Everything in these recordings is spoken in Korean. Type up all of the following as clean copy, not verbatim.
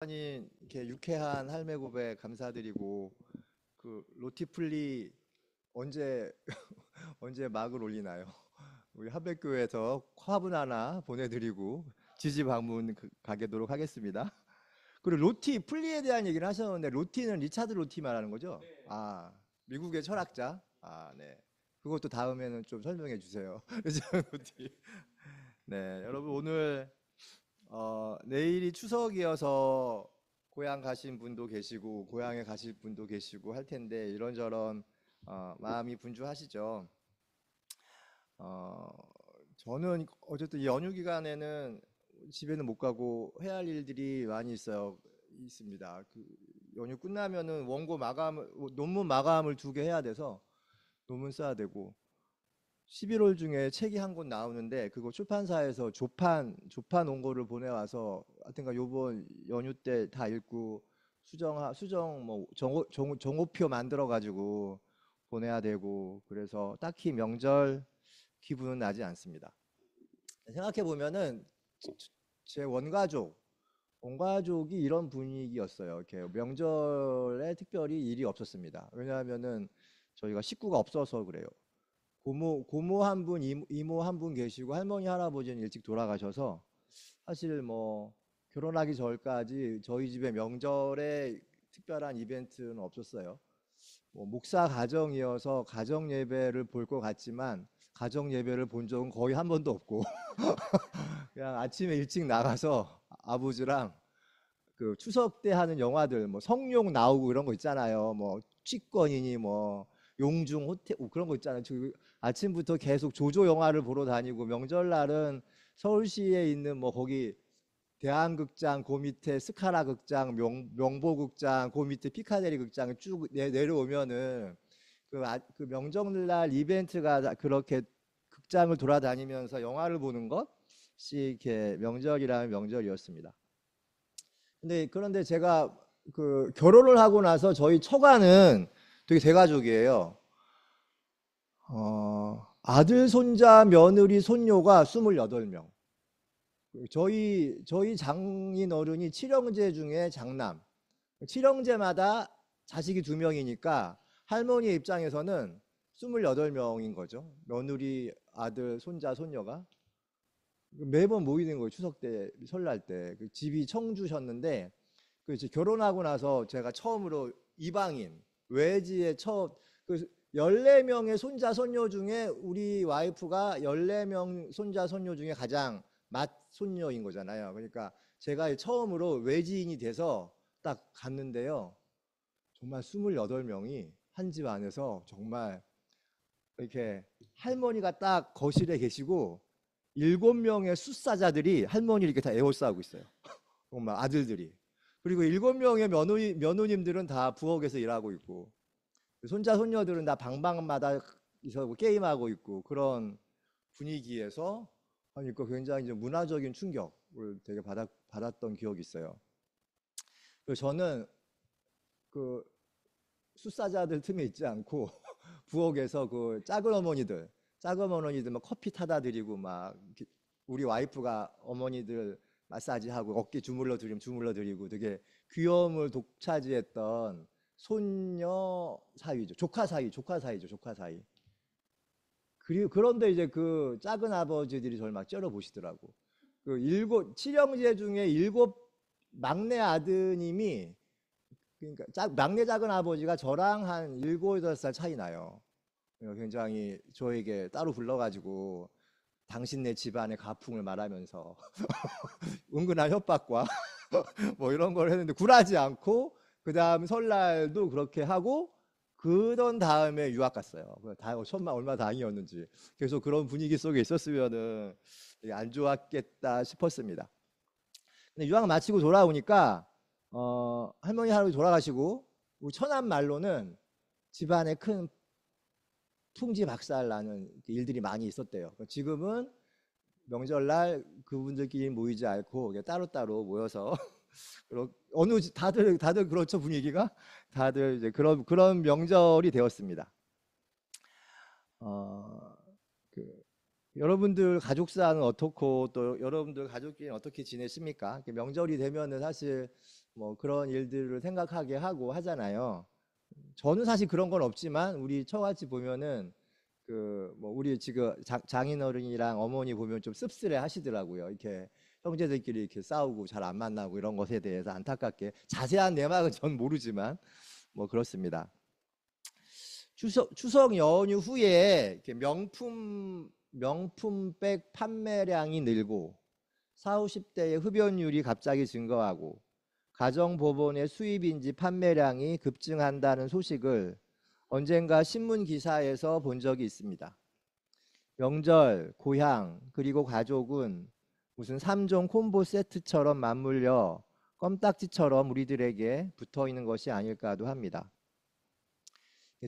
아니 이렇게 유쾌한 할매 고백 감사드리고 그 로티플리 언제 언제 막을 올리나요? 우리 합백교에서 화분 하나 보내드리고 지지 방문 가게도록 하겠습니다. 그리고 로티 플리에 대한 얘기를 하셨는데 로티는 리차드 로티 말하는 거죠? 아, 미국의 철학자. 아, 네. 그것도 다음에는 좀 설명해 주세요. 리차드 로티. 네, 여러분 오늘 내일이 추석이어서 고향 가신 분도 계시고 고향에 가실 분도 계시고 할 텐데 이런저런 마음이 분주하시죠. 어, 저는 어쨌든 이 연휴 기간에는 집에는 못 가고 해야 할 일들이 많이 있습니다. 그 연휴 끝나면은 원고 마감, 논문 마감을 2개 해야 돼서 논문 써야 되고 11월 중에 책이 한 권 나오는데 그거 출판사에서 조판 원고를 보내와서 하여튼가 요번 연휴 때 다 읽고 수정 뭐 정오표 만들어 가지고 보내야 되고 그래서 딱히 명절 기분은 나지 않습니다. 생각해 보면은 제 원가족이 이런 분위기였어요. 이렇게 명절에 특별히 일이 없었습니다. 왜냐하면은 저희가 식구가 없어서 그래요. 고모 한 분, 이모 한 분 계시고 할머니 할아버지는 일찍 돌아가셔서 사실 뭐 결혼하기 전까지 저희 집에 명절에 특별한 이벤트는 없었어요. 뭐 목사 가정이어서 가정 예배를 볼 것 같지만 가정 예배를 본 적은 거의 한 번도 없고 그냥 아침에 일찍 나가서 아버지랑 그 추석 때 하는 영화들 뭐 성룡 나오고 이런 거 있잖아요. 뭐 취권이니 뭐 용중 호텔 뭐 그런 거 있잖아요. 아침부터 계속 조조 영화를 보러 다니고 명절날은 서울시에 있는 뭐 거기 대한극장 그 밑에 스카라 극장 명보극장 그 밑에 피카데리 극장 쭉 내려오면은 그 명절날 이벤트가 그렇게 극장을 돌아다니면서 영화를 보는 것이 이렇게 명절이라면 명절이었습니다. 그런데 제가 그 결혼을 하고 나서 저희 처가는 되게 대가족이에요. 아들, 손자, 며느리, 손녀가 28명. 저희 장인 어른이 칠형제 중에 장남. 칠형제마다 자식이 2명이니까 할머니 입장에서는 28명인 거죠. 며느리, 아들, 손자, 손녀가. 매번 모이는 거예요. 추석 때, 설날 때. 그 집이 청주셨는데 그 이제 결혼하고 나서 제가 처음으로 이방인 외지에 그 14명의 손자 손녀 중에 우리 와이프가 14명 손자 손녀 중에 가장 맏손녀인 거잖아요. 그러니까 제가 처음으로 외지인이 돼서 딱 갔는데요. 정말 28명이 한 집 안에서 정말 이렇게 할머니가 딱 거실에 계시고 7명의 숫사자들이 할머니를 이렇게 다 에워싸고 있어요. 정말 아들들이. 그리고 7명의 며느님들은 다 부엌에서 일하고 있고 손자 손녀들은 다 방방마다 있어 게임하고 있고 그런 분위기에서 하니까 굉장히 이제 문화적인 충격을 되게 받았던 기억이 있어요. 그래서 저는 그 숫사자들 틈에 있지 않고 부엌에서 그 작은 어머니들 막 커피 타다 드리고 막 우리 와이프가 어머니들 마사지하고 어깨 주물러 드리고 되게 귀여움을 독차지했던 손녀 사이죠. 조카 사이죠. 조카 사이. 그리고 그런데 이제 그 작은 아버지들이 저를 막 째려보시더라고. 칠형제 중에 막내 아드님이 그러니까 막내 작은 아버지가 저랑 한 7, 8살 차이 나요. 굉장히 저에게 따로 불러가지고 당신네 집안의 가풍을 말하면서 은근한 협박과 뭐 이런 걸 했는데 굴하지 않고 그 다음 설날도 그렇게 하고 그런 다음에 유학 갔어요. 천만 얼마나 다행이었는지. 계속 그런 분위기 속에 있었으면은 되게 안 좋았겠다 싶었습니다. 근데 유학 마치고 돌아오니까 할머니 할아버지 돌아가시고 우리 천안 말로는 집안에 큰 풍지박살 나는 일들이 많이 있었대요. 지금은 명절날 그분들끼리 모이지 않고 따로따로 모여서 다들 그렇죠. 분위기가 다들 이제 그런 명절이 되었습니다. 어, 그, 여러분들 가족사는 어떻고 또 여러분들 가족끼리 어떻게 지내십니까? 명절이 되면은 사실 뭐 그런 일들을 생각하게 하고 하잖아요. 저는 사실 그런 건 없지만 우리 처같이 보면은 그 뭐 우리 지금 장인어른이랑 어머니 보면 좀 씁쓸해 하시더라고요. 이렇게 형제들끼리 이렇게 싸우고 잘 안 만나고 이런 것에 대해서 안타깝게 자세한 내막은 전 모르지만 뭐 그렇습니다. 추석 연휴 후에 이렇게 명품백 판매량이 늘고 40, 50대의 흡연율이 갑자기 증가하고 가정법원의 수입인지 판매량이 급증한다는 소식을 언젠가 신문 기사에서 본 적이 있습니다. 명절, 고향, 그리고 가족은 무슨 3종 콤보 세트처럼 맞물려 껌딱지처럼 우리들에게 붙어 있는 것이 아닐까도 합니다.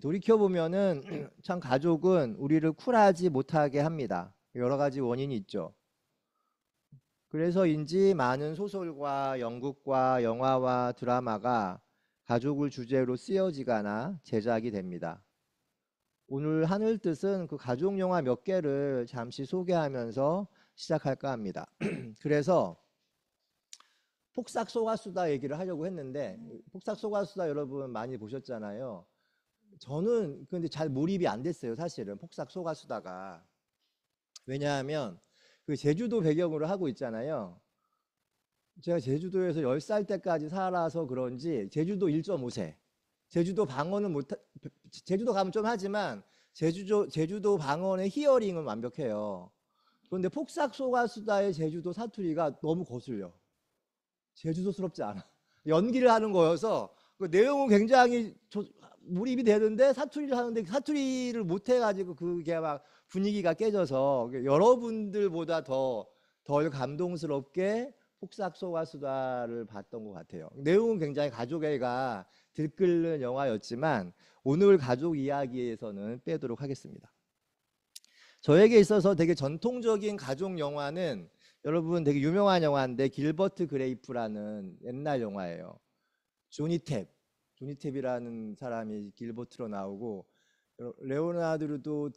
돌이켜보면은 참 가족은 우리를 쿨하지 못하게 합니다. 여러 가지 원인이 있죠. 그래서인지 많은 소설과 연극과 영화와 드라마가 가족을 주제로 쓰여지거나 제작이 됩니다. 오늘 하늘 뜻은 그 가족 영화 몇 개를 잠시 소개하면서 시작할까 합니다. 그래서 폭삭 속았수다 얘기를 하려고 했는데 폭삭 속았수다 여러분 많이 보셨잖아요. 저는 근데 잘 몰입이 안 됐어요. 사실은 폭삭 속았수다가. 왜냐하면 그 제주도 배경으로 하고 있잖아요. 제가 제주도에서 10살 때까지 살아서 그런지 제주도 1.5세. 제주도 방언은 못 제주도 가면 좀 하지만 제주도 방언의 히어링은 완벽해요. 그런데 폭삭 속았수다의 제주도 사투리가 너무 거슬려. 제주도스럽지 않아. 연기를 하는 거여서 그 내용은 굉장히 몰입이 되는데 사투리를 하는데 사투리를 못 해가지고 그게 막 분위기가 깨져서 여러분들보다 덜 감동스럽게 폭삭 속았수다를 봤던 것 같아요. 내용은 굉장히 가족애가 들끓는 영화였지만 오늘 가족 이야기에서는 빼도록 하겠습니다. 저에게 있어서 되게 전통적인 가족 영화는 여러분 되게 유명한 영화인데 길버트 그레이프라는 옛날 영화예요. 조니 탭이라는 사람이 길버트로 나오고 레오나르도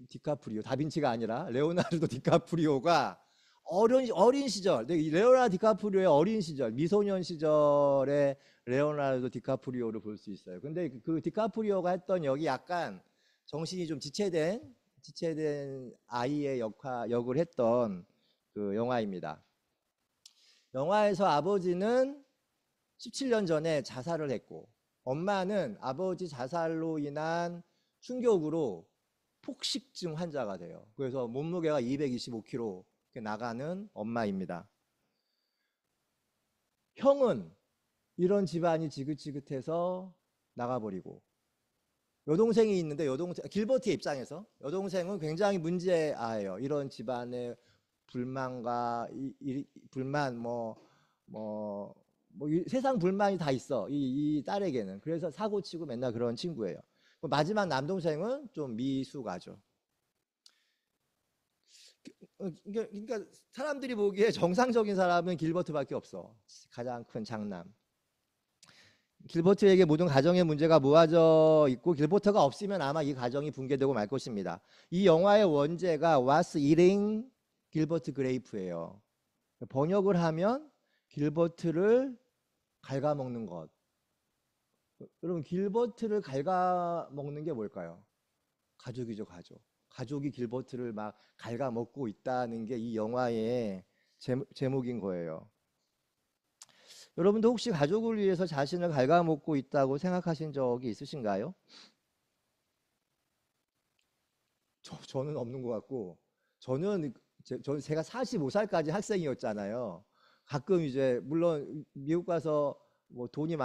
디카프리오 다빈치가 아니라 레오나르도 디카프리오가 어린 시절 레오나르도 디카프리오의 어린 시절 미소년 시절의 레오나르도 디카프리오를 볼 수 있어요. 근데 그 디카프리오가 했던 역이 약간 정신이 좀 지체된 아이의 역을 했던 그 영화입니다. 영화에서 아버지는 17년 전에 자살을 했고 엄마는 아버지 자살로 인한 충격으로 폭식증 환자가 돼요. 그래서 몸무게가 225kg 나가는 엄마입니다. 형은 이런 집안이 지긋지긋해서 나가버리고 여동생이 있는데 길버트의 입장에서 여동생은 굉장히 문제아예요. 이런 집안의 불만과 불만 세상 불만이 다 있어. 이 딸에게는. 그래서 사고치고 맨날 그런 친구예요. 마지막 남동생은 좀 미숙하죠. 그러니까 사람들이 보기에 정상적인 사람은 길버트밖에 없어. 가장 큰 장남. 길버트에게 모든 가정의 문제가 모아져 있고 길버트가 없으면 아마 이 가정이 붕괴되고 말 것입니다. 이 영화의 원제가 What's Eating 길버트 그레이프예요. 번역을 하면 길버트를 갉아먹는 것. 여러분 길버트를 갉아먹는 게 뭘까요? 가족이죠, 가족. 가족이 길버트를 막 갉아먹고 있다는 게 이 영화의 제목인 거예요. 여러분도 혹시 가족을 위해서 자신을 갉아먹고 있다고 생각하신 적이 있으신가요? 저는 없는 것 같고 저는 제가 45살까지 학생이었잖아요. 가끔 이제 물론 미국 가서 뭐 돈이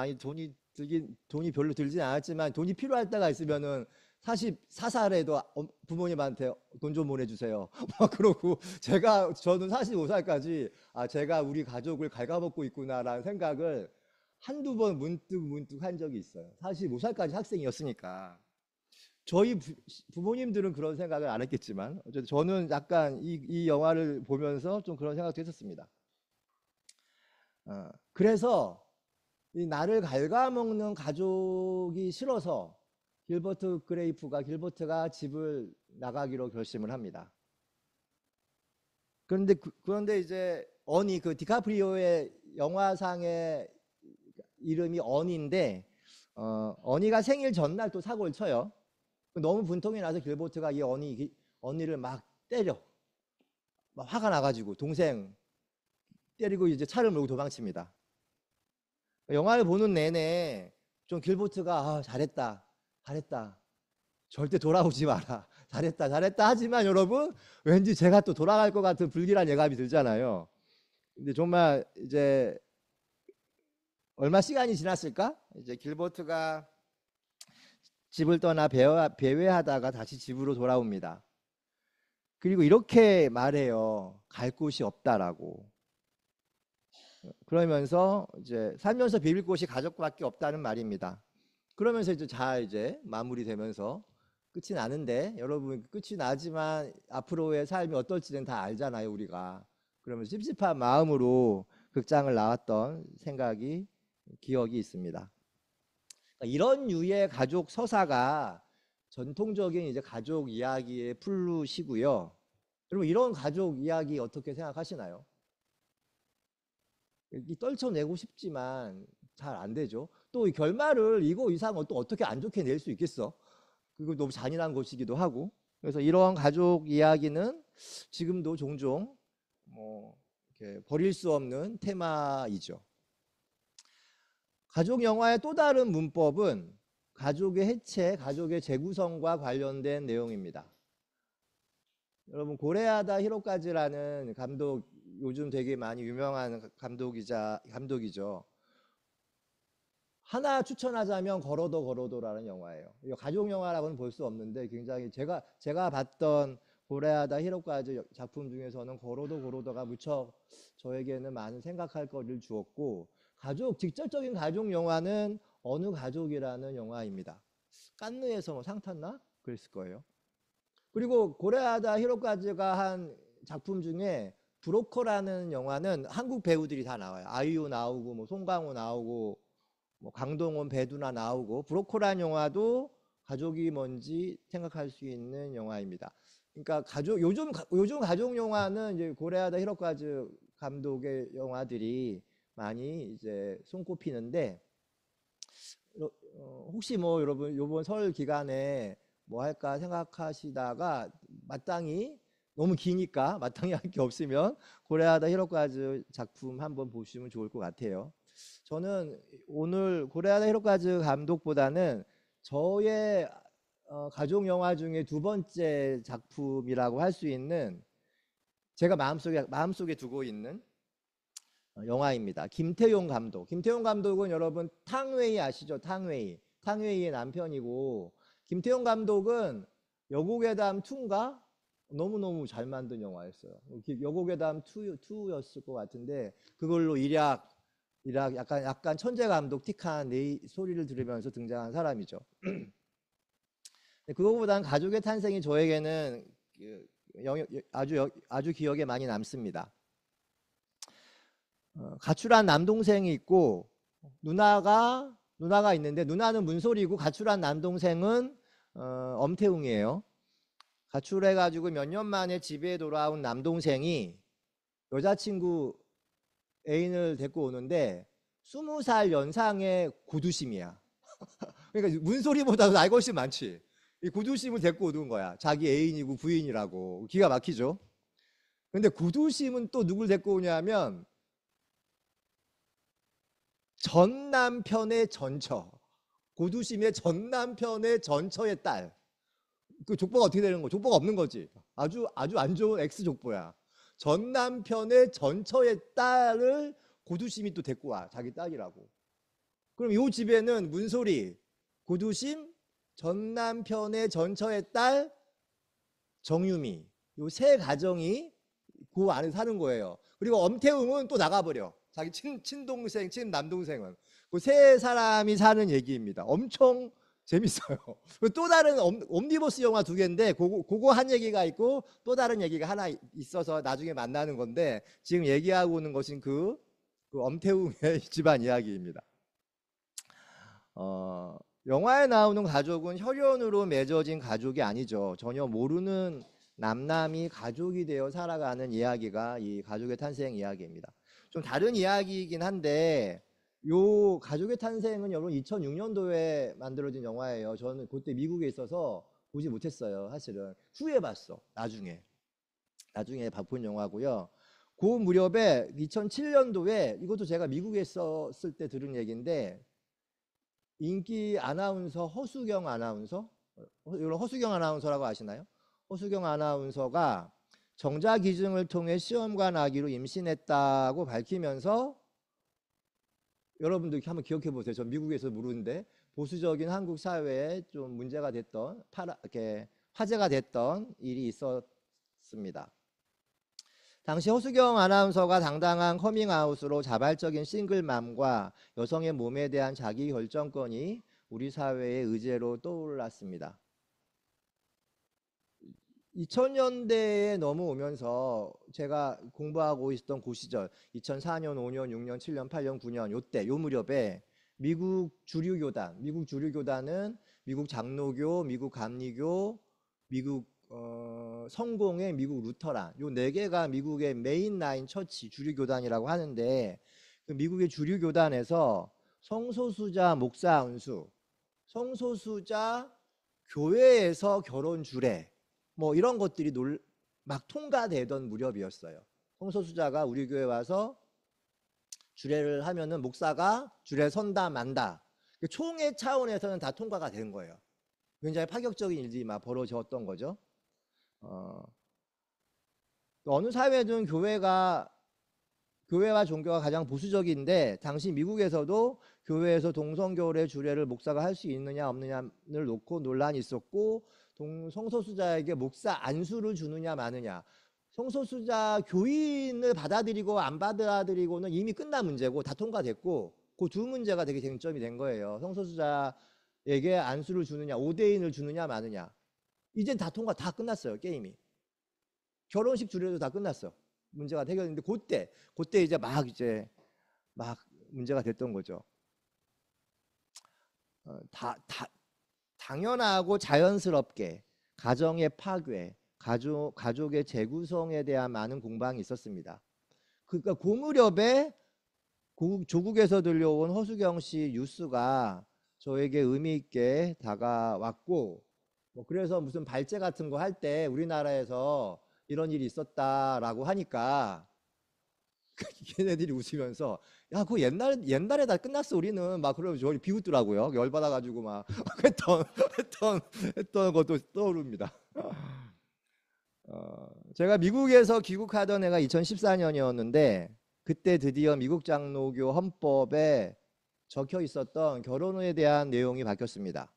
별로 들진 않았지만 돈이 필요할 때가 있으면은 44살에도 부모님한테 돈 좀 보내주세요. 막 그러고 저는 45살까지 제가 우리 가족을 갉아먹고 있구나라는 생각을 한두 번 문득 한 적이 있어요. 45살까지 학생이었으니까. 저희 부모님들은 그런 생각을 안 했겠지만 어쨌든 저는 약간 이 영화를 보면서 좀 그런 생각도 했었습니다. 그래서 이 나를 갉아먹는 가족이 싫어서 길버트가 집을 나가기로 결심을 합니다. 그런데 이제 그 디카프리오의 영화상의 이름이 언인데 언니가 생일 전날 또 사고를 쳐요. 너무 분통이 나서 길버트가 이 언니를 막 때려. 막 화가 나가지고 동생 때리고 이제 차를 몰고 도망칩니다. 영화를 보는 내내 좀 길버트가 잘했다, 잘했다, 절대 돌아오지 마라, 잘했다, 잘했다 하지만 여러분 왠지 제가 또 돌아갈 것 같은 불길한 예감이 들잖아요. 근데 정말 이제 얼마 시간이 지났을까? 이제 길버트가 집을 떠나 배회하다가 다시 집으로 돌아옵니다. 그리고 이렇게 말해요. 갈 곳이 없다라고. 그러면서 이제 살면서 비빌 곳이 가족밖에 없다는 말입니다. 그러면서 이제 마무리되면서 끝이 나는데 여러분 끝이 나지만 앞으로의 삶이 어떨지는 다 알잖아요, 우리가. 그러면 찝찝한 마음으로 극장을 나왔던 기억이 있습니다. 이런 유의 가족 서사가 전통적인 이제 가족 이야기의 플루시고요. 여러분 이런 가족 이야기 어떻게 생각하시나요? 떨쳐내고 싶지만 잘 안 되죠. 또 이 결말을 이거 이상 또 어떻게 안 좋게 낼 수 있겠어? 그리고 너무 잔인한 것이기도 하고. 그래서 이런 가족 이야기는 지금도 종종 이렇게 버릴 수 없는 테마이죠. 가족 영화의 또 다른 문법은 가족의 해체, 가족의 재구성과 관련된 내용입니다. 여러분 고레하다 히로카즈라는 감독, 요즘 되게 많이 유명한 감독이죠. 하나 추천하자면 걸어도라는 영화예요. 이거 가족 영화라고는 볼 수 없는데 굉장히 제가 봤던 고레하다 히로카즈 작품 중에서는 걸어도가 무척 저에게는 많은 생각할 거리를 주었고, 직접적인 가족 영화는 어느 가족이라는 영화입니다. 칸느에서 상 탔나? 그랬을 거예요. 그리고 고레하다 히로카즈가 한 작품 중에 브로커라는 영화는 한국 배우들이 다 나와요. 아이유 나오고 송강호 나오고 강동원, 배두나 나오고, 브로커라는 영화도 가족이 뭔지 생각할 수 있는 영화입니다. 그러니까 요즘 가족 영화는 이제 고레하다 히로카즈 감독의 영화들이 많이 이제 손꼽히는데, 혹시 여러분 요번 설 기간에 뭐 할까 생각하시다가 마땅히 너무 기니까 마땅히 할 게 없으면 고레하다 히로카즈 작품 한번 보시면 좋을 것 같아요. 저는 오늘 고레하다 히로카즈 감독보다는 저의 가족 영화 중에 두 번째 작품이라고 할 수 있는, 제가 마음속에 두고 있는 영화입니다. 김태용 감독은 여러분 탕웨이 아시죠? 탕웨이의 남편이고, 김태용 감독은 여고괴담 2인가? 너무너무 잘 만든 영화였어요. 여고괴담 2였을 것 같은데 그걸로 약간 천재 감독 틱한 소리를 들으면서 등장한 사람이죠. 그거보다는 가족의 탄생이 저에게는 아주 기억에 많이 남습니다. 가출한 남동생이 있고 누나가 있는데, 누나는 문소리고 가출한 남동생은 엄태웅이에요. 가출해가지고 몇 년 만에 집에 돌아온 남동생이 여자친구 애인을 데리고 오는데 20살 연상의 고두심이야. 그러니까 문소리보다도 나이가 훨씬 많지. 이 고두심을 데리고 오는 거야. 자기 애인이고 부인이라고. 기가 막히죠. 근데 고두심은 또 누굴 데리고 오냐면 전 남편의 전처. 고두심의 전 남편의 전처의 딸. 그 족보가 어떻게 되는 거야? 족보가 없는 거지. 아주 안 좋은 X 족보야. 전 남편의 전처의 딸을 고두심이 또 데리고 와. 자기 딸이라고. 그럼 이 집에는 문소리, 고두심, 전 남편의 전처의 딸, 정유미. 이 세 가정이 그 안에 사는 거예요. 그리고 엄태웅은 또 나가버려. 자기 친동생, 친남동생은. 그 세 사람이 사는 얘기입니다. 엄청 재밌어요. 또 다른 옴니버스 영화 2개인데 그거 한 얘기가 있고 또 다른 얘기가 하나 있어서 나중에 만나는 건데, 지금 얘기하고 있는 것은 그 엄태웅의 집안 이야기입니다. 영화에 나오는 가족은 혈연으로 맺어진 가족이 아니죠. 전혀 모르는 남남이 가족이 되어 살아가는 이야기가 이 가족의 탄생 이야기입니다. 좀 다른 이야기이긴 한데 요 가족의 탄생은 여러분 2006년도에 만들어진 영화예요. 저는 그때 미국에 있어서 보지 못했어요. 사실은 후에 봤어. 나중에 본 영화고요. 그 무렵에 2007년도에 이것도 제가 미국에 있었을 때 들은 얘기인데 인기 아나운서 허수경 아나운서 이런 허수경 아나운서라고 아시나요? 허수경 아나운서가 정자기증을 통해 시험관 아기로 임신했다고 밝히면서 여러분들 한번 기억해 보세요. 저 미국에서 모르는데 보수적인 한국 사회에 좀 문제가 됐던 이렇게 화제가 됐던 일이 있었습니다. 당시 허수경 아나운서가 당당한 커밍아웃으로 자발적인 싱글맘과 여성의 몸에 대한 자기 결정권이 우리 사회의 의제로 떠올랐습니다. 2000년대에 넘어오면서 제가 공부하고 있었던 그 시절 2004년, 5년, 6년, 7년, 8년, 9년 요때 요 무렵에 미국 주류교단은 미국 장로교, 미국 감리교, 미국 성공회, 미국 루터란 요 네 개가 미국의 메인라인 처치 주류교단이라고 하는데 그 미국의 주류교단에서 성소수자 목사 안수, 성소수자 교회에서 결혼 주례 뭐 이런 것들이 막 통과되던 무렵이었어요. 성소수자가 우리 교회 와서 주례를 하면은 목사가 주례 선다 만다. 총회 차원에서는 다 통과가 된 거예요. 굉장히 파격적인 일들이 막 벌어졌던 거죠. 어느 사회든 교회와 종교가 가장 보수적인데 당시 미국에서도 교회에서 동성교회 주례를 목사가 할 수 있느냐 없느냐를 놓고 논란이 있었고 성소수자에게 목사 안수를 주느냐 마느냐 성소수자 교인을 받아들이고 안 받아들이고는 이미 끝난 문제고 다 통과됐고 그 두 문제가 되게 쟁점이 된 거예요. 성소수자에게 안수를 주느냐 5대인을 주느냐 마느냐 이젠 다 끝났어요. 게임이. 결혼식 주례도 다 끝났어. 문제가 해결됐는데 그때 이제 막 문제가 됐던 거죠. 당연하고 자연스럽게 가정의 파괴, 가족의 재구성에 대한 많은 공방이 있었습니다. 그러니까 그 무렵에 조국에서 들려온 허수경 씨 뉴스가 저에게 의미 있게 다가왔고 그래서 무슨 발제 같은 거 할 때 우리나라에서 이런 일이 있었다라고 하니까 걔네들이 웃으면서 야 그거 옛날에 다 끝났어 우리는 막 그러면 저를 비웃더라고요. 열받아가지고 막 했던 것도 떠오릅니다. 제가 미국에서 귀국하던 해가 2014년이었는데 그때 드디어 미국 장로교 헌법에 적혀 있었던 결혼에 대한 내용이 바뀌었습니다.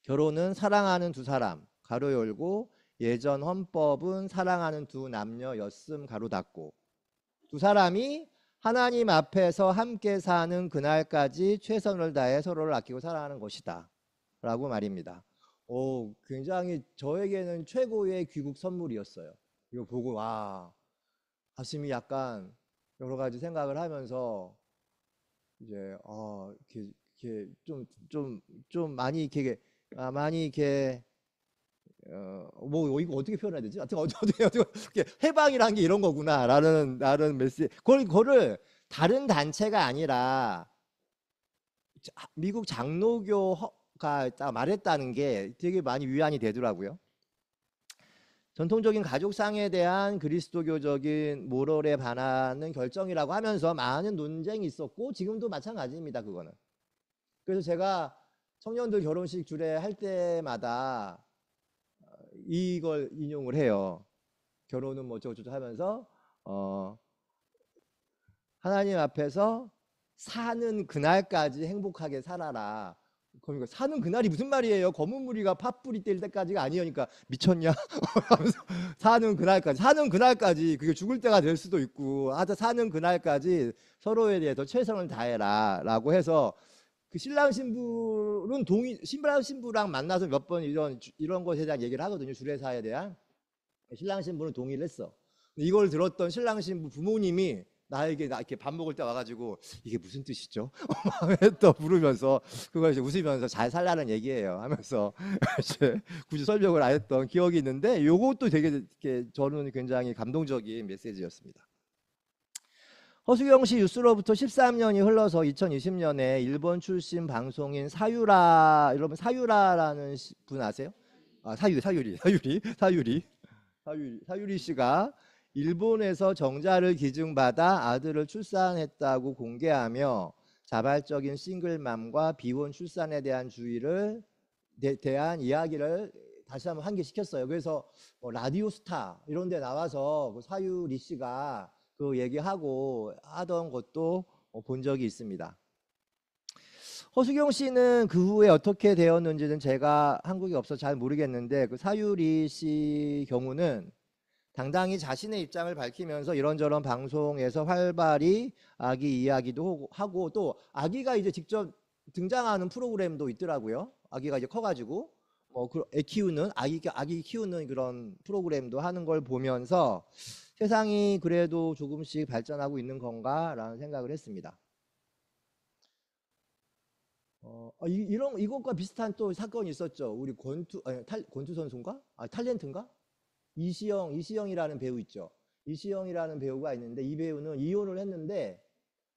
결혼은 사랑하는 두 사람 가로 열고 예전 헌법은 사랑하는 두 남녀였음 가로 닫고 두 사람이 하나님 앞에서 함께 사는 그날까지 최선을 다해 서로를 아끼고 사랑하는 것이다 라고 말입니다. 굉장히 저에게는 최고의 귀국 선물이었어요. 이거 보고 와 가슴이 약간 여러 가지 생각을 하면서 이제 이렇게 좀 많이 이렇게 뭐 이거 어떻게 표현해야 되지? 하여튼 어떻게 해방이란 게 이런 거구나라는 메시지. 그거를 다른 단체가 아니라 미국 장로교가 말했다는 게 되게 많이 위안이 되더라고요. 전통적인 가족상에 대한 그리스도교적인 모럴에 반하는 결정이라고 하면서 많은 논쟁이 있었고 지금도 마찬가지입니다. 그거는. 그래서 제가 청년들 결혼식 주례할 때마다 이걸 인용을 해요. 결혼은 뭐 어쩌고저쩌고 하면서 하나님 앞에서 사는 그날까지 행복하게 살아라. 그러니까 사는 그날이 무슨 말이에요? 검은 무리가 팥뿌리 뗄 때까지가 아니니까 미쳤냐? 사는 그날까지 그게 죽을 때가 될 수도 있고 하여튼 사는 그날까지 서로에 대해서 최선을 다해라 라고 해서 그 신랑 신부랑 만나서 몇 번 이런 것에 대한 얘기를 하거든요. 주례사에 대한. 신랑 신부는 동의를 했어. 이걸 들었던 신랑 신부 부모님이 나에게 이렇게 밥 먹을 때 와가지고 이게 무슨 뜻이죠? 또 부르면서 그걸 이제 웃으면서 잘 살라는 얘기예요 하면서 이제 굳이 설명을 안 했던 기억이 있는데 이것도 되게 이렇게 저는 굉장히 감동적인 메시지였습니다. 허수경 씨 뉴스로부터 13년이 흘러서 2020년에 일본 출신 방송인 사유라, 여러분 사유라라는 분 아세요? 아, 사유리 씨가 일본에서 정자를 기증받아 아들을 출산했다고 공개하며 자발적인 싱글맘과 비혼 출산에 대한 주의를 대한 이야기를 다시 한번 환기시켰어요. 그래서 라디오 스타 이런 데 나와서 그 사유리 씨가 그 얘기하고 하던 것도 본 적이 있습니다. 허수경 씨는 그 후에 어떻게 되었는지는 제가 한국에 없어서 잘 모르겠는데 그 사유리 씨 경우는 당당히 자신의 입장을 밝히면서 이런저런 방송에서 활발히 아기 이야기도 하고 또 아기가 이제 직접 등장하는 프로그램도 있더라고요. 아기가 이제 커가지고 애 키우는 아기 키우는 그런 프로그램도 하는 걸 보면서 세상이 그래도 조금씩 발전하고 있는 건가라는 생각을 했습니다. 이것과 비슷한 또 사건이 있었죠. 우리 권투 선수인가? 탤런트인가? 이시영이라는 배우 있죠. 이시영이라는 배우가 있는데 이 배우는 이혼을 했는데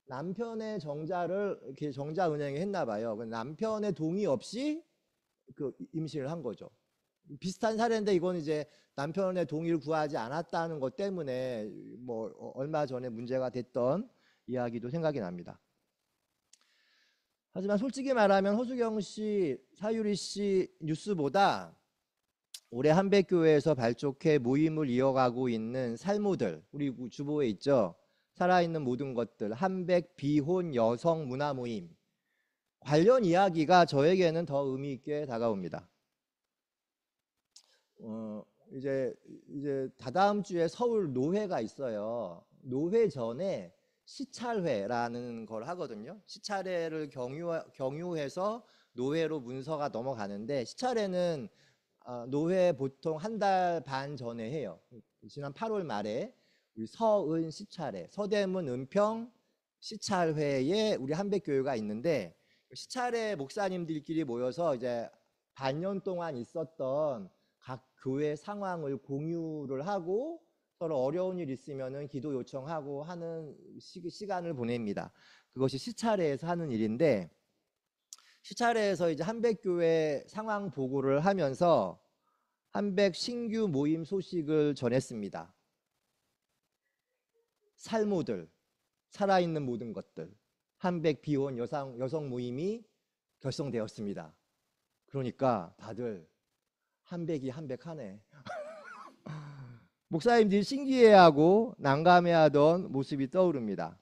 남편의 정자를 이렇게 정자은행에 했나 봐요. 남편의 동의 없이 그 임신을 한 거죠. 비슷한 사례인데 이건 이제 남편의 동의를 구하지 않았다는 것 때문에 뭐 얼마 전에 문제가 됐던 이야기도 생각이 납니다. 하지만 솔직히 말하면 허수경 씨, 사유리 씨 뉴스보다 올해 한백교회에서 발족해 모임을 이어가고 있는 살모들, 우리 주보에 있죠. 살아있는 모든 것들, 한백 비혼 여성 문화 모임 관련 이야기가 저에게는 더 의미 있게 다가옵니다. 이제 다다음 주에 서울 노회가 있어요. 노회 전에 시찰회라는 걸 하거든요. 시찰회를 경유해서 노회로 문서가 넘어가는데 시찰회는 노회 보통 한 달 반 전에 해요. 지난 8월 말에 우리 서은 시찰회, 서대문 은평 시찰회에 우리 한백교회가 있는데 시찰회 목사님들끼리 모여서 이제 반년 동안 있었던 각 교회 상황을 공유를 하고 서로 어려운 일 있으면은 기도 요청하고 하는 시간을 보냅니다. 그것이 시찰회에서 하는 일인데 시찰회에서 이제 한백교회 상황 보고를 하면서 한백 신규 모임 소식을 전했습니다. 살모들, 살아있는 모든 것들, 한백 비혼 여성 모임이 결성되었습니다. 그러니까 다들 한백이 한백하네. 목사님들이 신기해하고 난감해하던 모습이 떠오릅니다.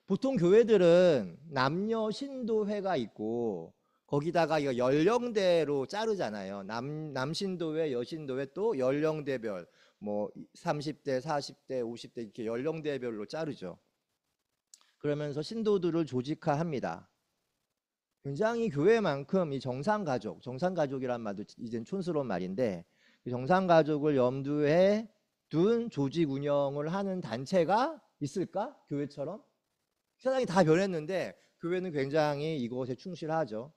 보통 교회들은 남녀 신도회가 있고 거기다가 이거 연령대로 자르잖아요. 남신도회, 여신도회 또 연령대별 뭐 30대, 40대, 50대 이렇게 연령대별로 자르죠. 그러면서 신도들을 조직화합니다. 굉장히 교회만큼 이 정상가족이란 말도 이젠 촌스러운 말인데 정상가족을 염두에 둔 조직 운영을 하는 단체가 있을까? 교회처럼? 세상이 다 변했는데 교회는 굉장히 이것에 충실하죠.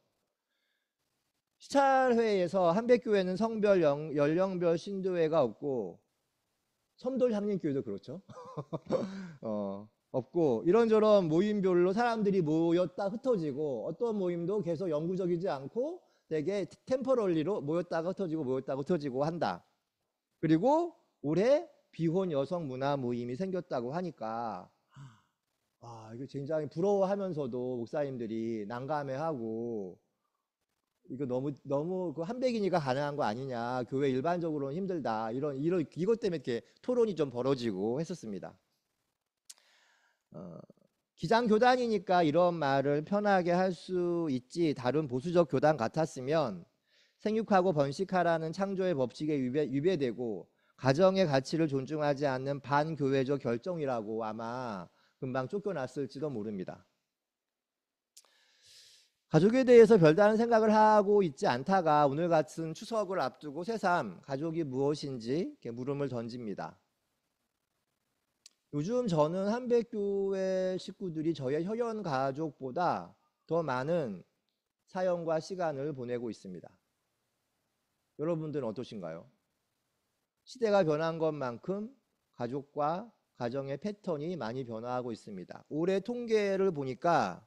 시찰회에서 한백교회는 성별, 연령별 신도회가 없고 섬돌 향림교회도 그렇죠. 없고 이런저런 모임별로 사람들이 모였다 흩어지고 어떤 모임도 계속 영구적이지 않고 되게 템퍼럴리로 모였다가 흩어지고 한다. 그리고 올해 비혼 여성 문화 모임이 생겼다고 하니까 이거 굉장히 부러워하면서도 목사님들이 난감해하고 이거 너무 그 한백이니까 가능한 거 아니냐, 교회 일반적으로는 힘들다, 이것 때문에 이렇게 토론이 좀 벌어지고 했었습니다. 기장교단이니까 이런 말을 편하게 할 수 있지 다른 보수적 교단 같았으면 생육하고 번식하라는 창조의 법칙에 위배되고 가정의 가치를 존중하지 않는 반교회적 결정이라고 아마 금방 쫓겨났을지도 모릅니다. 가족에 대해서 별다른 생각을 하고 있지 않다가 오늘 같은 추석을 앞두고 새삼 가족이 무엇인지 이렇게 물음을 던집니다. 요즘 저는 한백교회 식구들이 저의 혈연 가족보다 더 많은 사연과 시간을 보내고 있습니다. 여러분들은 어떠신가요? 시대가 변한 것만큼 가족과 가정의 패턴이 많이 변화하고 있습니다. 올해 통계를 보니까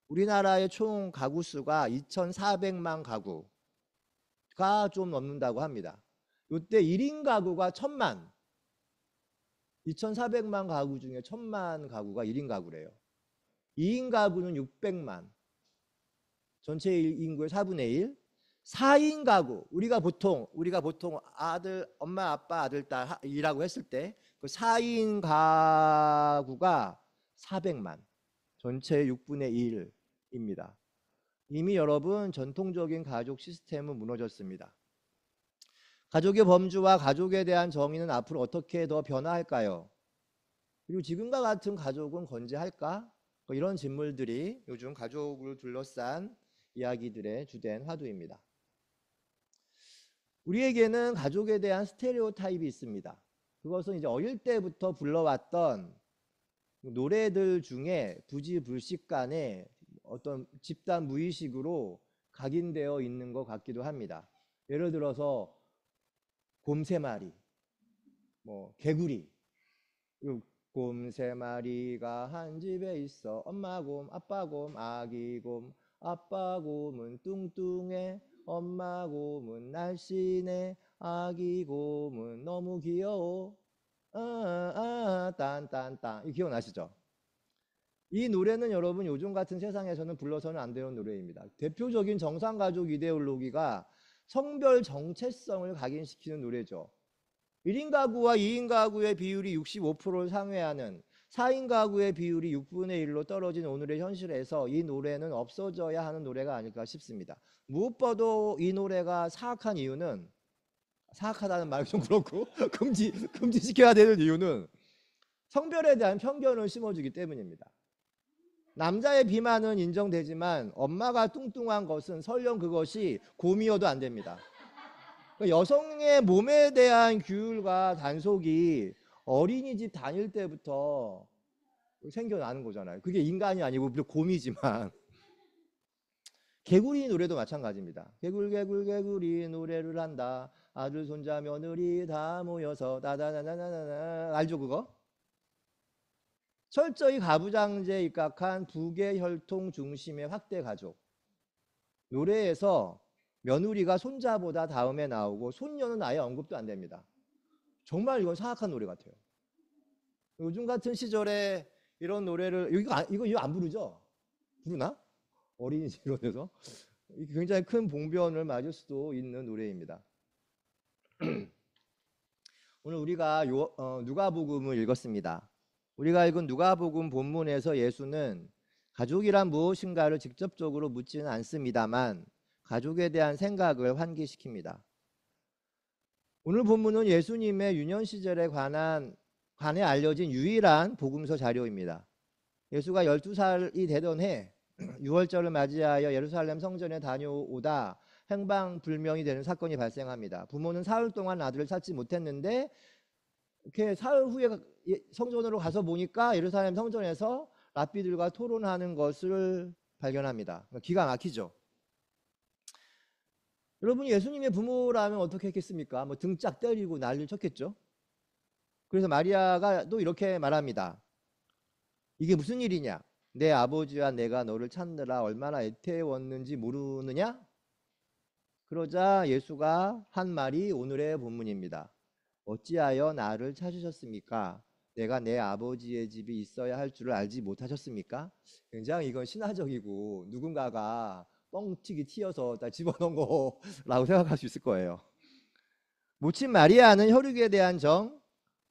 우리나라의 총 가구 수가 2,400만 가구가 좀 넘는다고 합니다. 이때 1인 가구가 1,000만, 2,400만 가구 중에 1,000만 가구가 1인 가구래요. 2인 가구는 600만, 전체 인구의 4분의 1. 4인 가구, 우리가 보통 아들, 엄마, 아빠, 아들, 딸이라고 했을 때 그 4인 가구가 400만, 전체의 6분의 1입니다. 이미 여러분 전통적인 가족 시스템은 무너졌습니다. 가족의 범주와 가족에 대한 정의는 앞으로 어떻게 더 변화할까요? 그리고 지금과 같은 가족은 건재할까? 이런 질문들이 요즘 가족을 둘러싼 이야기들의 주된 화두입니다. 우리에게는 가족에 대한 스테레오타입이 있습니다. 그것은 이제 어릴 때부터 불러왔던 노래들 중에 부지불식간에 어떤 집단 무의식으로 각인되어 있는 것 같기도 합니다. 예를 들어서 곰 3마리, 개구리. 곰 3마리가 한 집에 있어. 엄마 곰, 아빠 곰, 아기 곰. 아빠 곰은 뚱뚱해. 엄마 곰은 날씬해. 아기 곰은 너무 귀여워. 딴딴딴. 이 기억나시죠? 이 노래는 여러분 요즘 같은 세상에서는 불러서는 안 되는 노래입니다. 대표적인 정상가족 이데올로기가 성별 정체성을 각인시키는 노래죠. 1인 가구와 2인 가구의 비율이 65%를 상회하는 4인 가구의 비율이 6분의 1로 떨어진 오늘의 현실에서 이 노래는 없어져야 하는 노래가 아닐까 싶습니다. 무엇보다 이 노래가 사악한 이유는, 사악하다는 말이 좀 그렇고 금지시켜야 되는 이유는 성별에 대한 편견을 심어주기 때문입니다. 남자의 비만은 인정되지만 엄마가 뚱뚱한 것은 설령 그것이 곰이어도 안 됩니다. 여성의 몸에 대한 규율과 단속이 어린이집 다닐 때부터 생겨나는 거잖아요. 그게 인간이 아니고 곰이지만. 개구리 노래도 마찬가지입니다. 개구리 노래를 한다. 아들 손자 며느리 다 모여서 다다다다다다. 알죠 그거? 철저히 가부장제에 입각한 부계 혈통 중심의 확대 가족. 노래에서 며느리가 손자보다 다음에 나오고 손녀는 아예 언급도 안 됩니다. 정말 이건 사악한 노래 같아요. 요즘 같은 시절에 이런 노래를 이거 안 부르죠? 부르나? 어린이집 이런 데서 굉장히 큰 봉변을 맞을 수도 있는 노래입니다. 오늘 우리가 누가복음을 읽었습니다. 우리가 읽은 누가복음 본문에서 예수는 가족이란 무엇인가를 직접적으로 묻지는 않습니다만 가족에 대한 생각을 환기시킵니다. 오늘 본문은 예수님의 유년 시절에 관해 알려진 유일한 복음서 자료입니다. 예수가 12살이 되던 해 6월절을 맞이하여 예루살렘 성전에 다녀오다 행방불명이 되는 사건이 발생합니다. 부모는 사흘 동안 아들을 찾지 못했는데 이렇게 사흘 후에 성전으로 가서 보니까 예루살렘 성전에서 랍비들과 토론하는 것을 발견합니다. 기가 막히죠. 여러분 예수님의 부모라면 어떻게 했겠습니까? 등짝 때리고 난리를 쳤겠죠. 그래서 마리아가 또 이렇게 말합니다. 이게 무슨 일이냐? 내 아버지와 내가 너를 찾느라 얼마나 애태웠는지 모르느냐? 그러자 예수가 한 말이 오늘의 본문입니다. 어찌하여 나를 찾으셨습니까? 내가 내 아버지의 집이 있어야 할 줄을 알지 못하셨습니까? 굉장히 이건 신화적이고 누군가가 뻥튀기 튀어서 다 집어넣은 거라고 생각할 수 있을 거예요. 모친 마리아는 혈육에 대한 정,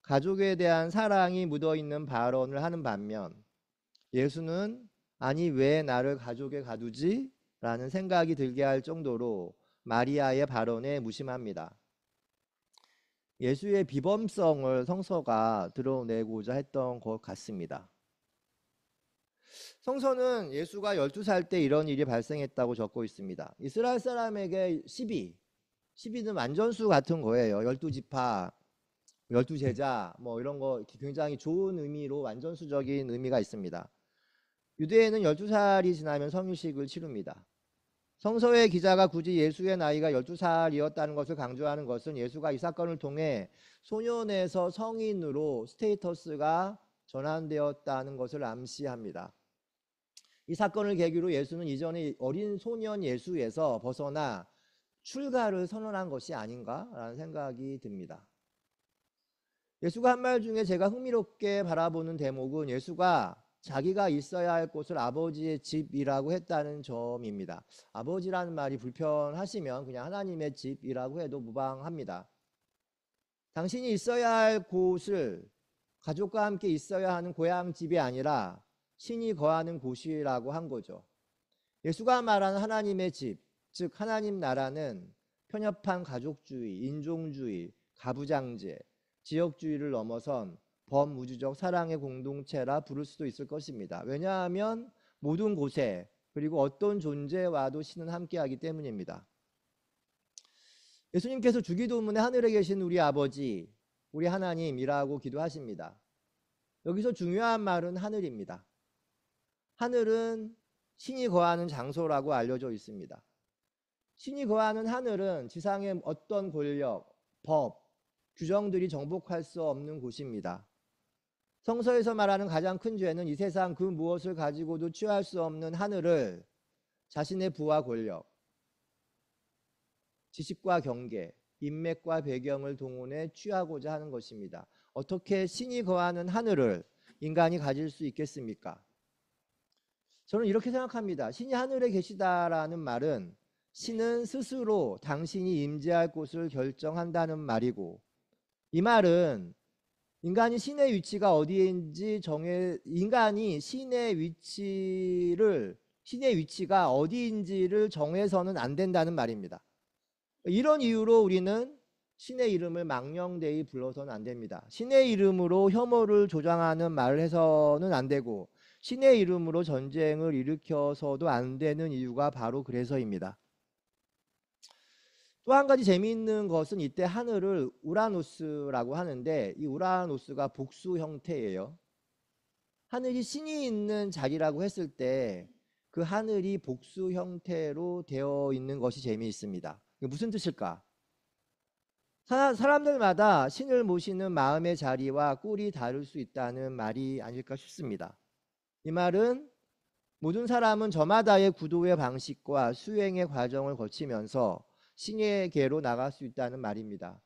가족에 대한 사랑이 묻어있는 발언을 하는 반면 예수는 아니 왜 나를 가족에 가두지? 라는 생각이 들게 할 정도로 마리아의 발언에 무심합니다. 예수의 비범성을 성서가 드러내고자 했던 것 같습니다. 성서는 예수가 12살 때 이런 일이 발생했다고 적고 있습니다. 이스라엘 사람에게 12는 완전수 같은 거예요. 12지파, 12제자 이런 거 굉장히 좋은 의미로 완전수적인 의미가 있습니다. 유대에는 12살이 지나면 성유식을 치릅니다. 성서의 기자가 굳이 예수의 나이가 12살이었다는 것을 강조하는 것은 예수가 이 사건을 통해 소년에서 성인으로 스테이터스가 전환되었다는 것을 암시합니다. 이 사건을 계기로 예수는 이전의 어린 소년 예수에서 벗어나 출가를 선언한 것이 아닌가라는 생각이 듭니다. 예수가 한 말 중에 제가 흥미롭게 바라보는 대목은 예수가 자기가 있어야 할 곳을 아버지의 집이라고 했다는 점입니다. 아버지라는 말이 불편하시면 그냥 하나님의 집이라고 해도 무방합니다. 당신이 있어야 할 곳을 가족과 함께 있어야 하는 고향 집이 아니라 신이 거하는 곳이라고 한 거죠. 예수가 말하는 하나님의 집, 즉 하나님 나라는 편협한 가족주의, 인종주의, 가부장제, 지역주의를 넘어선 범우주적 사랑의 공동체라 부를 수도 있을 것입니다. 왜냐하면 모든 곳에 그리고 어떤 존재와도 신은 함께하기 때문입니다. 예수님께서 주기도문에 하늘에 계신 우리 아버지, 우리 하나님이라고 기도하십니다. 여기서 중요한 말은 하늘입니다. 하늘은 신이 거하는 장소라고 알려져 있습니다. 신이 거하는 하늘은 지상의 어떤 권력, 법, 규정들이 정복할 수 없는 곳입니다. 성서에서 말하는 가장 큰 죄는 이 세상 그 무엇을 가지고도 취할 수 없는 하늘을 자신의 부와 권력, 지식과 경계, 인맥과 배경을 동원해 취하고자 하는 것입니다. 어떻게 신이 거하는 하늘을 인간이 가질 수 있겠습니까? 저는 이렇게 생각합니다. 신이 하늘에 계시다라는 말은 신은 스스로 당신이 임재할 곳을 결정한다는 말이고, 이 말은 인간이 신의 위치가 어디인지 인간이 신의 위치가 어디인지를 정해서는 안 된다는 말입니다. 이런 이유로 우리는 신의 이름을 망령되이 불러서는 안 됩니다. 신의 이름으로 혐오를 조장하는 말을 해서는 안 되고, 신의 이름으로 전쟁을 일으켜서도 안 되는 이유가 바로 그래서입니다. 또 한 가지 재미있는 것은 이때 하늘을 우라노스라고 하는데, 이 우라노스가 복수 형태예요. 하늘이 신이 있는 자리라고 했을 때 그 하늘이 복수 형태로 되어 있는 것이 재미있습니다. 무슨 뜻일까? 사람들마다 신을 모시는 마음의 자리와 꼴이 다를 수 있다는 말이 아닐까 싶습니다. 이 말은 모든 사람은 저마다의 구도의 방식과 수행의 과정을 거치면서 신에게로 나갈 수 있다는 말입니다.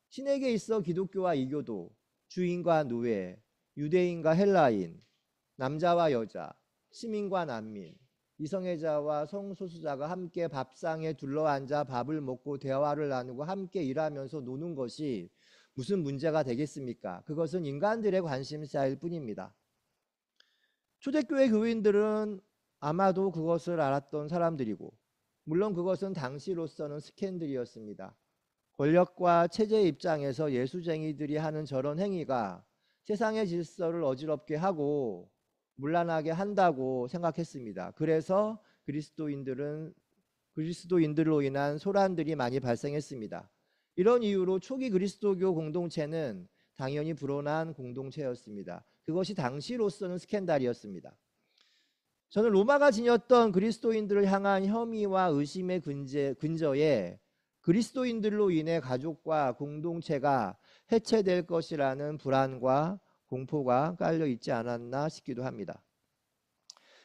신에게 있어 기독교와 이교도, 주인과 노예, 유대인과 헬라인, 남자와 여자, 시민과 난민, 이성애자와 성소수자가 함께 밥상에 둘러앉아 밥을 먹고 대화를 나누고 함께 일하면서 노는 것이 무슨 문제가 되겠습니까? 그것은 인간들의 관심사일 뿐입니다. 초대교회 교인들은 아마도 그것을 알았던 사람들이고, 물론 그것은 당시로서는 스캔들이었습니다. 권력과 체제 입장에서 예수쟁이들이 하는 저런 행위가 세상의 질서를 어지럽게 하고 문란하게 한다고 생각했습니다. 그래서 그리스도인들로 인한 소란들이 많이 발생했습니다. 이런 이유로 초기 그리스도교 공동체는 당연히 불온한 공동체였습니다. 그것이 당시로서는 스캔들이었습니다. 저는 로마가 지녔던 그리스도인들을 향한 혐의와 의심의 근저에 그리스도인들로 인해 가족과 공동체가 해체될 것이라는 불안과 공포가 깔려 있지 않았나 싶기도 합니다.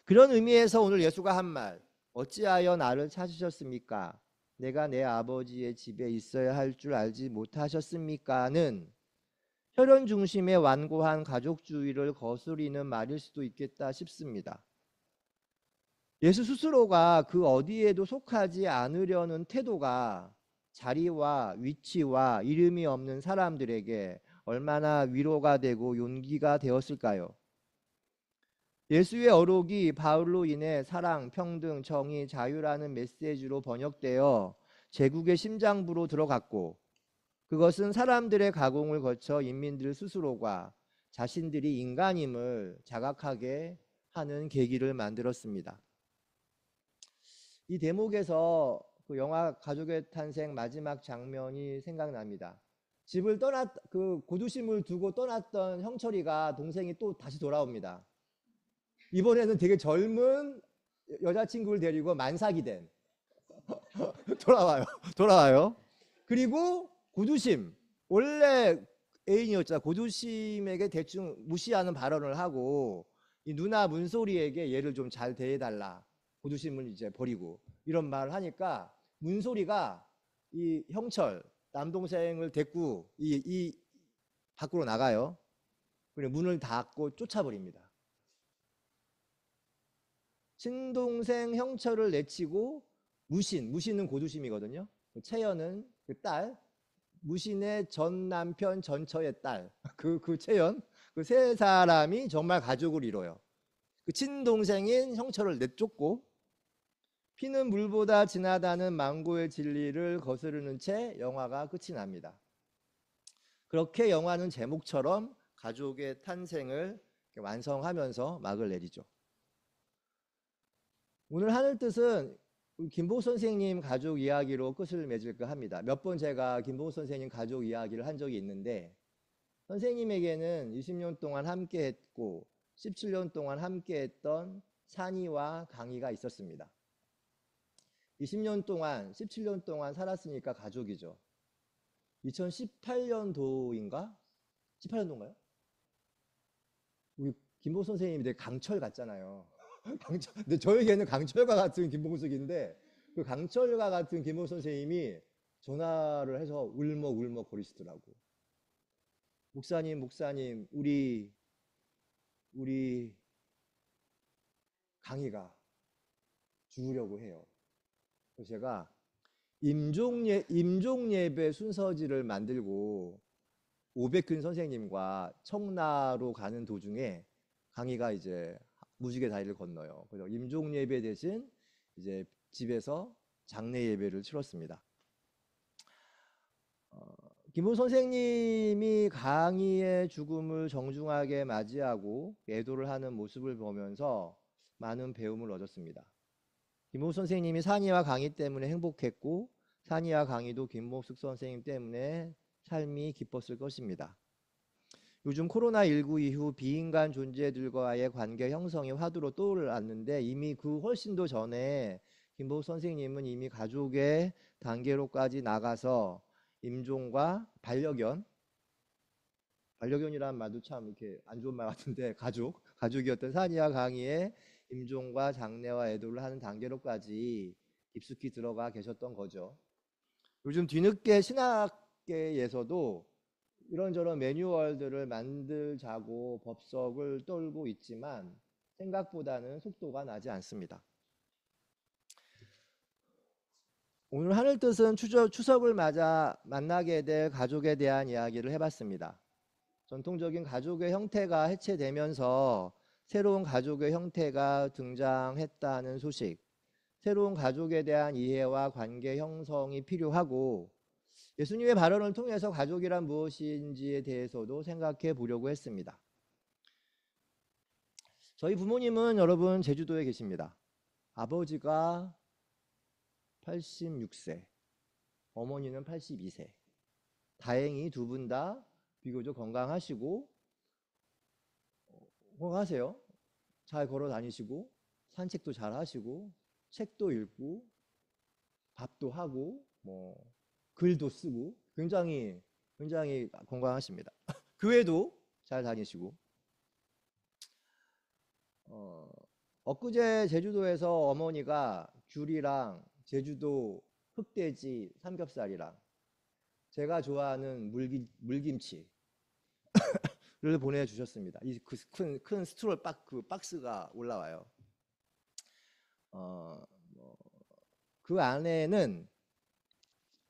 그런 의미에서 오늘 예수가 한 말, 어찌하여 나를 찾으셨습니까? 내가 내 아버지의 집에 있어야 할 줄 알지 못하셨습니까?는 혈연 중심의 완고한 가족주의를 거스리는 말일 수도 있겠다 싶습니다. 예수 스스로가 그 어디에도 속하지 않으려는 태도가 자리와 위치와 이름이 없는 사람들에게 얼마나 위로가 되고 용기가 되었을까요? 예수의 어록이 바울로 인해 사랑, 평등, 정의, 자유라는 메시지로 번역되어 제국의 심장부로 들어갔고, 그것은 사람들의 가공을 거쳐 인민들 스스로가 자신들이 인간임을 자각하게 하는 계기를 만들었습니다. 이 대목에서 그 영화 가족의 탄생 마지막 장면이 생각납니다. 집을 고두심을 두고 떠났던 형철이가 동생이 또 다시 돌아옵니다. 이번에는 되게 젊은 여자친구를 데리고 만삭이 된 돌아와요. 그리고 고두심, 원래 애인이었잖아. 고두심에게 대충 무시하는 발언을 하고 이 누나 문소리에게 얘를 좀 잘 대해달라. 고두심을 이제 버리고 이런 말을 하니까 문소리가 이 형철 남동생을 데리고 이 밖으로 나가요. 그리고 문을 닫고 쫓아버립니다. 친동생 형철을 내치고 무신은 고두심이거든요. 채연은 그 딸, 무신의 전 남편 전처의 딸, 그 채연, 그 세 사람이 정말 가족을 이뤄요. 그 친동생인 형철을 내쫓고 피는 물보다 진하다는 망고의 진리를 거스르는 채 영화가 끝이 납니다. 그렇게 영화는 제목처럼 가족의 탄생을 완성하면서 막을 내리죠. 오늘 하늘뜻은 김보우 선생님 가족 이야기로 끝을 맺을까 합니다. 몇 번 제가 김보우 선생님 가족 이야기를 한 적이 있는데 선생님에게는 20년 동안 함께했고 17년 동안 함께했던 산이와 강이가 있었습니다. 20년 동안, 17년 동안 살았으니까 가족이죠. 2018년도인가? 18년도인가요? 우리 김보우 선생님이 되게 강철 같잖아요. 근데 저에게는 강철과 같은 김봉숙인데 그 강철과 같은 김봉숙 선생님이 전화를 해서 울먹울먹 거리시더라고. 목사님, 우리 강희가 죽으려고 해요. 그래서 제가 임종예배 순서지를 만들고 오백균 선생님과 청라로 가는 도중에 강희가 이제 무지개 다리를 건너요. 그래서 임종예배 대신 이제 집에서 장례 예배를 치렀습니다. 김보 선생님이 강희의 죽음을 정중하게 맞이하고 애도를 하는 모습을 보면서 많은 배움을 얻었습니다. 김보 선생님이 산이와 강희 때문에 행복했고 산이와 강희도 김봉숙 선생님 때문에 삶이 기뻤을 것입니다. 요즘 코로나19 이후 비인간 존재들과의 관계 형성이 화두로 떠올랐는데 이미 그 훨씬 더 전에 김보우 선생님은 이미 가족의 단계로까지 나가서 임종과 반려견이라는 말도 참 이렇게 안 좋은 말 같은데 가족이었던 산이와 강희의 임종과 장례와 애도를 하는 단계로까지 깊숙이 들어가 계셨던 거죠. 요즘 뒤늦게 신학계에서도 이런저런 매뉴얼들을 만들자고 법석을 떨고 있지만 생각보다는 속도가 나지 않습니다. 오늘 하늘뜻은 추석을 맞아 만나게 될 가족에 대한 이야기를 해봤습니다. 전통적인 가족의 형태가 해체되면서 새로운 가족의 형태가 등장했다는 소식, 새로운 가족에 대한 이해와 관계 형성이 필요하고 예수님의 발언을 통해서 가족이란 무엇인지에 대해서도 생각해 보려고 했습니다. 저희 부모님은 여러분 제주도에 계십니다. 아버지가 86세, 어머니는 82세. 다행히 두 분 다 비교적 건강하시고 건강하세요. 잘 걸어 다니시고 산책도 잘 하시고 책도 읽고 밥도 하고 글도 쓰고 굉장히 건강하십니다. 교회도 잘 다니시고 엊그제 제주도에서 어머니가 귤이랑 제주도 흑돼지 삼겹살이랑 제가 좋아하는 물김치를 보내주셨습니다. 이 큰 스트롤 박스가 올라와요. 그 안에는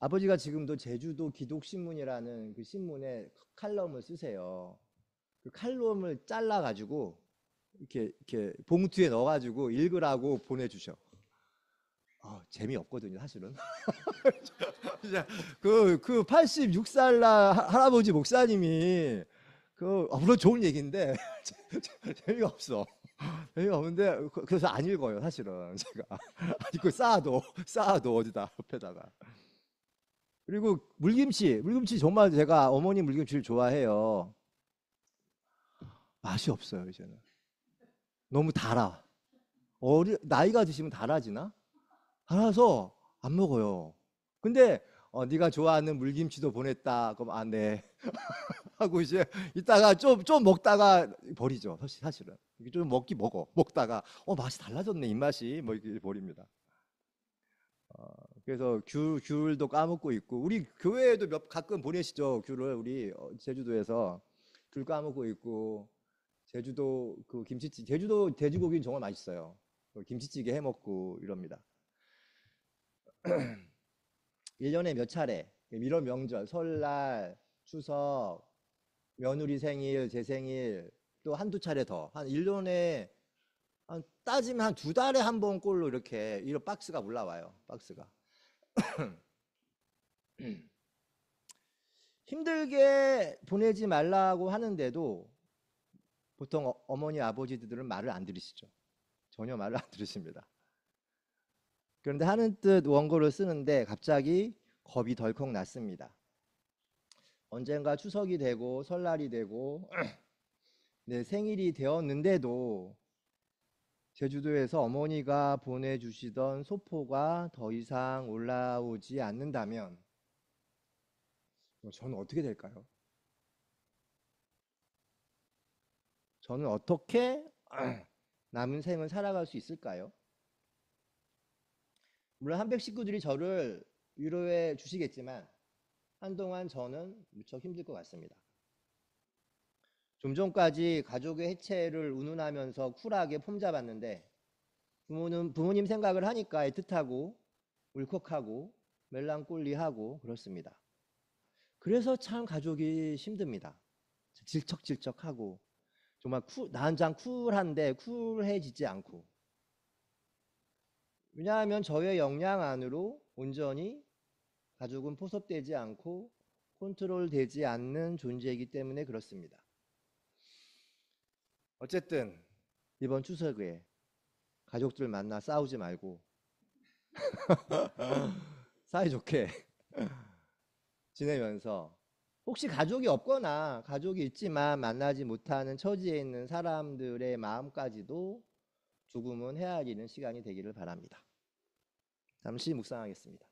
아버지가 지금도 제주도 기독신문이라는 그 신문에 칼럼을 쓰세요. 그 칼럼을 잘라가지고 이렇게 봉투에 넣어가지고 읽으라고 보내주셔. 재미없거든요, 사실은. 그 86살 할아버지 목사님이 물론 좋은 얘기인데 재미가 없는데 그래서 안 읽어요, 사실은 제가. 아니 쌓아도 어디다 옆에다가. 그리고 물김치 정말 제가 어머니 물김치를 좋아해요. 맛이 없어요, 이제는. 너무 달아. 나이가 드시면 달아지나? 달아서 안 먹어요. 근데 네가 좋아하는 물김치도 보냈다. 그럼 아, 네. 하고 이제 이따가 좀 먹다가 버리죠. 사실은. 이게 좀 먹다가 맛이 달라졌네. 입맛이 뭐 이렇게 버립니다. 그래서 귤도 까먹고 있고 우리 교회에도 가끔 보내시죠. 귤을 우리 제주도에서 귤 까먹고 있고 제주도 그 제주도 돼지고기는 정말 맛있어요. 김치찌개 해 먹고 이럽니다. 1년에 몇 차례 이런 명절 설날 추석 며느리 생일 제 생일 또 한두 차례 더 한 1년에 따지면 한 2달에 한 번 꼴로 이렇게 이런 박스가 올라와요. 박스가. 힘들게 보내지 말라고 하는데도 보통 어머니 아버지들은 말을 안 들으시죠. 전혀 말을 안 들으십니다. 그런데 하는 뜻 원고를 쓰는데 갑자기 겁이 덜컥 났습니다. 언젠가 추석이 되고 설날이 되고 내 생일이 되었는데도 제주도에서 어머니가 보내주시던 소포가 더 이상 올라오지 않는다면 저는 어떻게 될까요? 저는 어떻게 남은 생을 살아갈 수 있을까요? 물론 한백 식구들이 저를 위로해 주시겠지만 한동안 저는 무척 힘들 것 같습니다. 좀 전까지 가족의 해체를 운운하면서 쿨하게 폼잡았는데 부모님 생각을 하니까 애틋하고 울컥하고 멜랑꼴리하고 그렇습니다. 그래서 참 가족이 힘듭니다. 질척질척하고 정말 나 한 장 쿨한데 쿨해지지 않고 왜냐하면 저의 역량 안으로 온전히 가족은 포섭되지 않고 컨트롤되지 않는 존재이기 때문에 그렇습니다. 어쨌든 이번 추석에 가족들 만나 싸우지 말고 사이좋게 지내면서 혹시 가족이 없거나 가족이 있지만 만나지 못하는 처지에 있는 사람들의 마음까지도 조금은 헤아리는 시간이 되기를 바랍니다. 잠시 묵상하겠습니다.